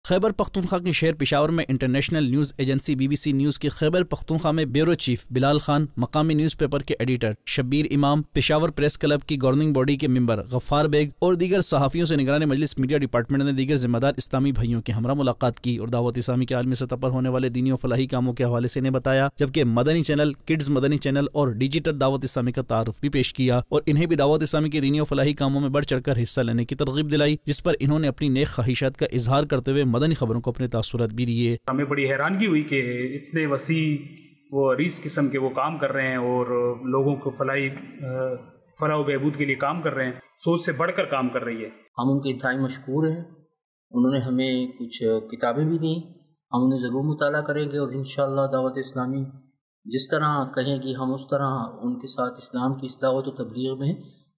خیبر پختونخوا کے شہر پشاور میں international news agency BBC news کے خیبر پختونخوا میں بیورو چیف بلال خان، مقامی نیوز پیپر کے ایڈیٹر شبیر امام، پشاور پریس کلب کی گورننگ باڈی کے ممبر غفار بیگ اور دیگر صحافیوں سے نگران مجلس میڈیا ڈپارٹمنٹ نے دیگر ذمہ دار اسلامی بھائیوں کے ہمراہ ملاقات کی اور دعوت اسلامی کے عالمی سطح پر ہونے والے دینی و فلاحی کاموں کے حوالے سے انہیں بتایا، جبکہ مدنی چینل، کڈز مدنی چینل اور ڈیجیٹل دعوت اسلامی کا تعارف بھی پیش کیا اور انہیں بھی دعوت اسلامی کے دینی و فلاحی کاموں میں بڑھ چڑھ کر حصہ لینے کی ترغیب دلائی، جس پر انہوں نے اپنی نیک خواہشات کا اظہار کرتے ہوئے مدنی خبروں کو اپنے تاثرات بھی دیے۔ ہمیں بڑی حیرانگی ہوئی کہ اتنے وسیع وہ عریض قسم کے وہ کام کر رہے ہیں اور لوگوں کو فلاح و بہبود کے لیے کام کر رہے ہیں، سوچ سے بڑھ کر کام کر رہی ہے۔ ہم ان کے انتہائی مشکور ہیں، انہوں نے ہمیں کچھ کتابیں بھی دیں، ہم انہیں ضرور مطالعہ کریں گے اور انشاءاللہ دعوت اسلامی جس طرح کہیں گی ہم اس طرح ان کے ساتھ اسلام کی اس دعوت و تبلیغ میں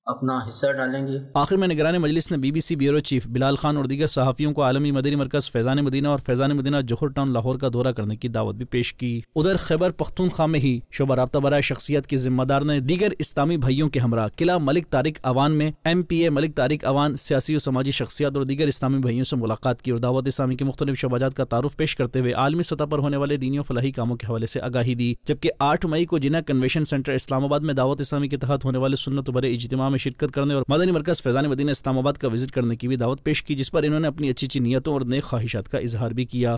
اپنا حصہ ڈالیں گے۔ آخر میں نگران مجلس نے BBC بیورو چیف بلال خان اور دیگر صحافیوں کو عالمی مدنی مرکز فیضان مدینہ اور فیضان مدینہ جوہر ٹاؤن لاہور کا دورہ کرنے کی دعوت بھی پیش کی۔ ادھر خیبر پختونخوا میں ہی شعبہ رابطہ برائے شخصیت کے ذمہ دار نے دیگر اسلامی بھائیوں کے ہمراہ قلعہ ملک طارق اوان میں MPA ملک طارق اوان، سیاسی و سماجی شخصیات اور دیگر اسلامی بھائیوں سے ملاقات کی اور دعوت اسلامی کے مختلف شعبات کا تعارف پیش کرتے ہوئے عالمی سطح پر ہونے والے دینی و فلاحی کاموں کے حوالے سے آگاہی دی، جبکہ 8 مئی کو جناح کنونشن سینٹر اسلام آباد میں دعوت اسلامی کے تحت ہونے والے سنت و برے اجتماع میں شرکت کرنے اور مدنی مرکز فیضان مدینہ اسلام آباد کا وزٹ کرنے کی بھی دعوت پیش کی، جس پر انہوں نے اپنی اچھی نیتوں اور نیک خواہشات کا اظہار بھی کیا۔